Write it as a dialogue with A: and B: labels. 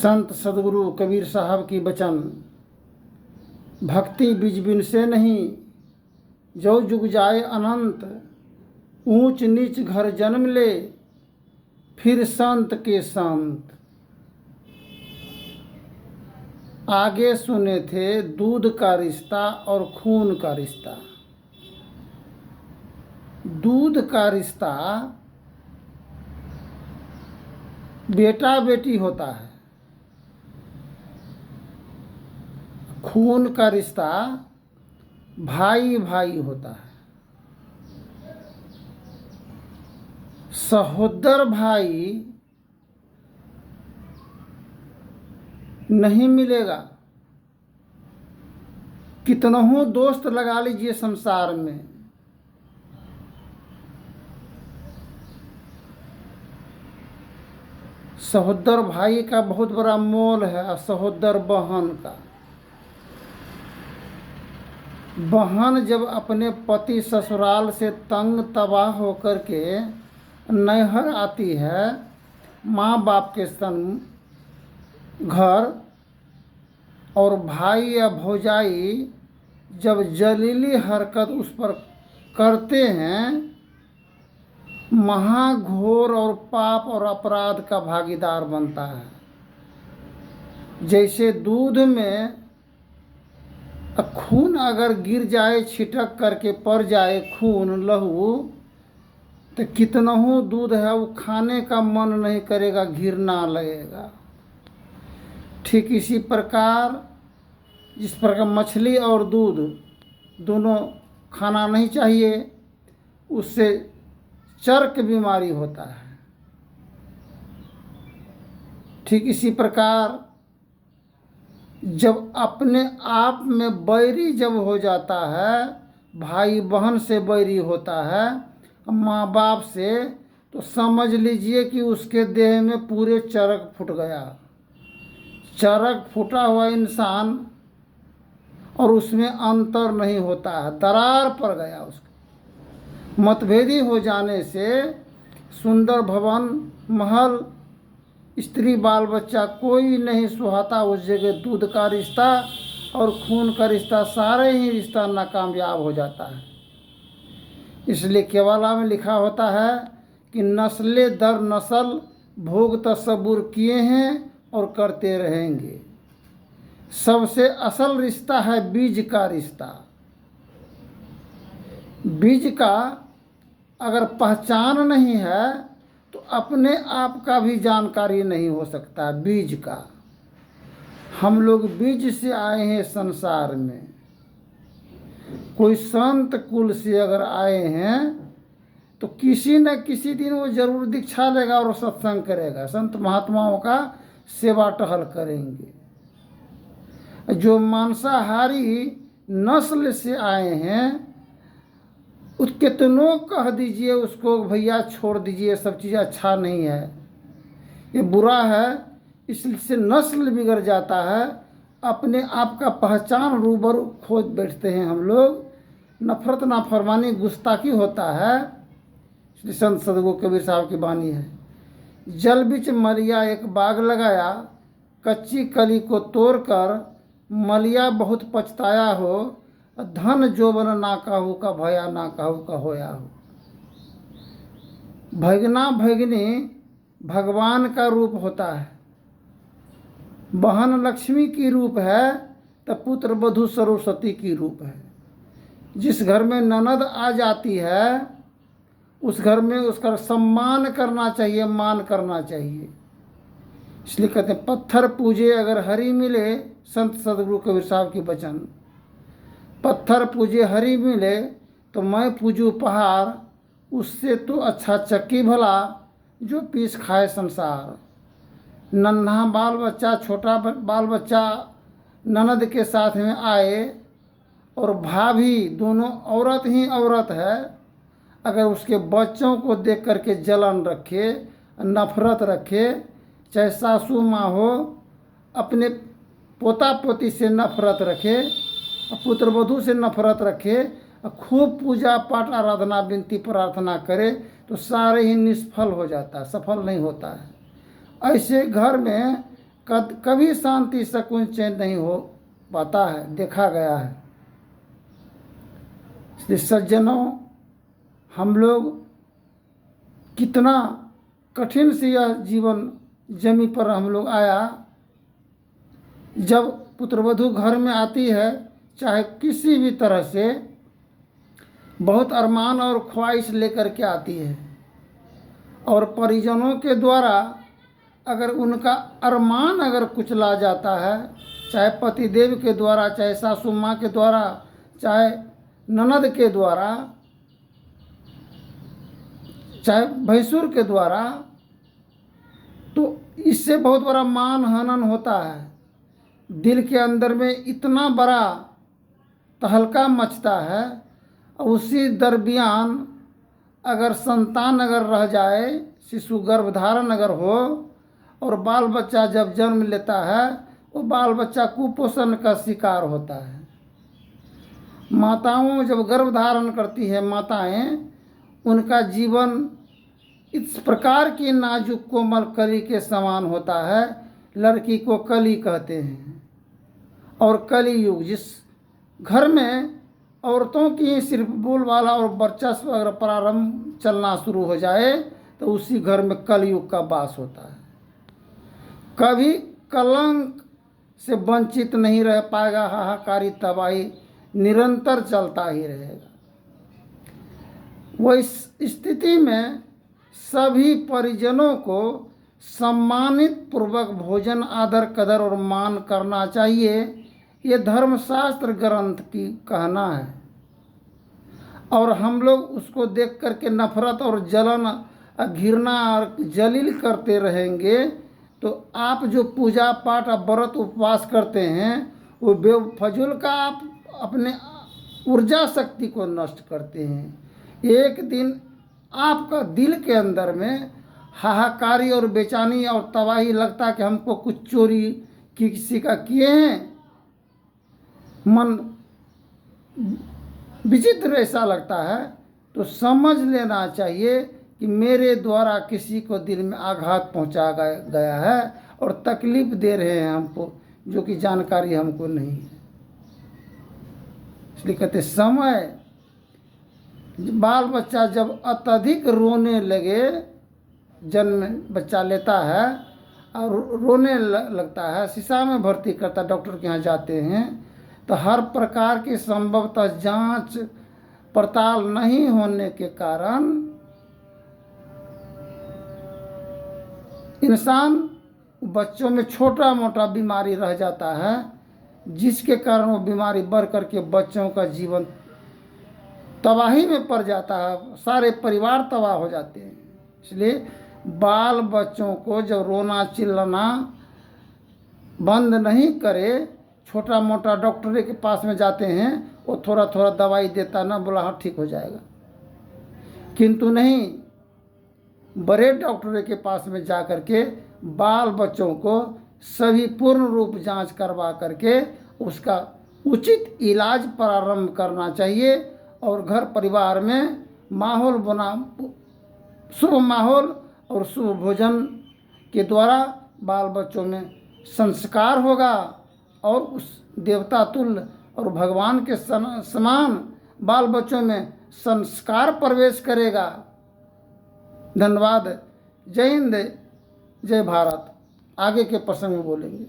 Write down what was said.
A: संत सदगुरु कबीर साहब की वचन, भक्ति बीज बिन से नहीं, जो जुग जाए अनंत, ऊंच नीच घर जन्म ले, फिर संत के संत। आगे सुने थे दूध का रिश्ता और खून का रिश्ता। दूध का रिश्ता बेटा बेटी होता है, खून का रिश्ता भाई भाई होता है। सहोदर भाई नहीं मिलेगा। कितनों दोस्त लगा लीजिए संसार में, सहोदर भाई का बहुत बड़ा मोल है और सहोदर बहन का। बहन जब अपने पति ससुराल से तंग तबाह होकर के नैहर आती है, माँ बाप के संग घर, और भाई या भौजाई जब जलीली हरकत उस पर करते हैं, महाघोर और पाप और अपराध का भागीदार बनता है। जैसे दूध में खून अगर गिर जाए, छिटक करके पड़ जाए खून लहू, तो कितनों दूध है वो खाने का मन नहीं करेगा, घिरना लगेगा। ठीक इसी प्रकार जिस प्रकार मछली और दूध दोनों खाना नहीं चाहिए, उससे चर्क बीमारी होता है। ठीक इसी प्रकार जब अपने आप में बैरी जब हो जाता है, भाई बहन से बैरी होता है, माँ बाप से, तो समझ लीजिए कि उसके देह में पूरे चरक फूट गया। चरक फूटा हुआ इंसान और उसमें अंतर नहीं होता है, दरार पड़ गया उसको। मतभेदी हो जाने से सुंदर भवन महल स्त्री बाल बच्चा कोई नहीं सुहाता। उस जगह दूध का रिश्ता और खून का रिश्ता, सारे ही रिश्ता नाकामयाब हो जाता है। इसलिए केवला में लिखा होता है कि नस्ले दर नस्ल भोग तसब्बुर किए हैं और करते रहेंगे। सबसे असल रिश्ता है बीज का रिश्ता। बीज का अगर पहचान नहीं है तो अपने आप का भी जानकारी नहीं हो सकता। बीज का, हम लोग बीज से आए हैं संसार में। कोई संत कुल से अगर आए हैं तो किसी न किसी दिन वो जरूर दीक्षा लेगा और सत्संग करेगा, संत महात्माओं का सेवा टहल करेंगे। जो मांसाहारी नस्ल से आए हैं, कितनों कह दीजिए उसको भैया छोड़ दीजिए, सब चीज़ अच्छा नहीं है, ये बुरा है, इससे नस्ल बिगड़ जाता है। अपने आप का पहचान रूबरू खोज बैठते हैं हम लोग। नफरत नाफरमानी गुस्ताखी होता है। इसलिए संत सदगुरु कबीर साहब की वाणी है, जल बिच मलिया एक बाग लगाया, कच्ची कली को तोड़कर मलिया बहुत पछताया हो, धन जोबन ना कहू का भया ना कहू का होया हो। भगना भगनी भगवान का रूप होता है, बहन लक्ष्मी की रूप है, तो पुत्र वधू सरस्वती की रूप है। जिस घर में ननद आ जाती है उस घर में उसका सम्मान करना चाहिए, मान करना चाहिए। इसलिए कहते हैं पत्थर पूजे अगर हरी मिले, संत सदगुरु कबीर साहब की वचन, पत्थर पूजे हरी मिले तो मैं पूजू पहाड़, उससे तो अच्छा चक्की भला जो पीस खाए संसार। नन्हा बाल बच्चा, छोटा बाल बच्चा ननद के साथ में आए और भाभी दोनों औरत ही औरत है, अगर उसके बच्चों को देख करके जलन रखे, नफरत रखे, चाहे सासू माँ हो, अपने पोता पोती से नफरत रखे, पुत्र वधू से नफरत रखे, खूब पूजा पाठ आराधना विनती प्रार्थना करे, तो सारे ही निष्फल हो जाता है, सफल नहीं होता है। ऐसे घर में कभी शांति सुकून चैन नहीं हो पाता है, देखा गया है। इसलिए सज्जनों, हम लोग कितना कठिन से यह जीवन जमी पर हम लोग आया। जब पुत्रवधू घर में आती है, चाहे किसी भी तरह से, बहुत अरमान और ख्वाहिश लेकर के आती है, और परिजनों के द्वारा अगर उनका अरमान अगर कुचला जाता है, चाहे पतिदेव के द्वारा, चाहे सासू माँ के द्वारा, चाहे ननद के द्वारा, चाहे भैंसुर के द्वारा, तो इससे बहुत बड़ा मान हनन होता है। दिल के अंदर में इतना बड़ा तहलका मचता है। उसी दरमियान अगर संतान अगर रह जाए, शिशु गर्भधारण अगर हो, और बाल बच्चा जब जन्म लेता है, वो बाल बच्चा कुपोषण का शिकार होता है। माताओं जब गर्भ धारण करती है माताएं, उनका जीवन इस प्रकार की नाजुक कोमल कली के समान होता है। लड़की को कली कहते हैं। और कली युग, जिस घर में औरतों की सिर्फ बोलबाला और वर्चस्व अगर प्रारंभ चलना शुरू हो जाए, तो उसी घर में कलयुग का वास होता है। कभी कलंक से वंचित नहीं रह पाएगा। हाहाकारी तबाही निरंतर चलता ही रहेगा। वो इस स्थिति में सभी परिजनों को सम्मानित पूर्वक भोजन, आदर कदर और मान करना चाहिए। ये धर्मशास्त्र ग्रंथ की कहना है। और हम लोग उसको देख करके नफरत और जलन, घृणा और जलील करते रहेंगे, तो आप जो पूजा पाठ, व्रत, उपवास करते हैं, वो बेफजूल का आप अपने ऊर्जा शक्ति को नष्ट करते हैं। एक दिन आपका दिल के अंदर में हाहाकारी और बेचैनी और तबाही लगता है कि हमको कुछ चोरी किसी का किए हैं। मन विचित्र ऐसा लगता है, तो समझ लेना चाहिए कि मेरे द्वारा किसी को दिल में आघात पहुंचा गया है और तकलीफ दे रहे हैं हमको, जो कि जानकारी हमको नहीं है। इसलिए कहते समय बाल बच्चा जब अत्यधिक रोने लगे, जन्म बच्चा लेता है और रोने लगता है, शीशा में भर्ती करता, डॉक्टर के यहाँ जाते हैं, तो हर प्रकार की संभवतः जांच पड़ताल नहीं होने के कारण इंसान बच्चों में छोटा मोटा बीमारी रह जाता है, जिसके कारण वो बीमारी बढ़ करके बच्चों का जीवन तबाही में पड़ जाता है। सारे परिवार तबाह हो जाते हैं। इसलिए बाल बच्चों को जब रोना चिल्लाना बंद नहीं करे, छोटा मोटा डॉक्टर के पास में जाते हैं, वो थोड़ा थोड़ा दवाई देता ना, बोला हाँ ठीक हो जाएगा, किंतु नहीं, बड़े डॉक्टर के पास में जा करके बाल बच्चों को सभी पूर्ण रूप जांच करवा करके उसका उचित इलाज प्रारंभ करना चाहिए। और घर परिवार में माहौल बना, शुभ माहौल और शुभ भोजन के द्वारा बाल बच्चों में संस्कार होगा, और उस देवता तुल्य और भगवान के समान बाल बच्चों में संस्कार प्रवेश करेगा। धन्यवाद। जय हिंद, जय भारत। आगे के प्रसंग में बोलेंगे।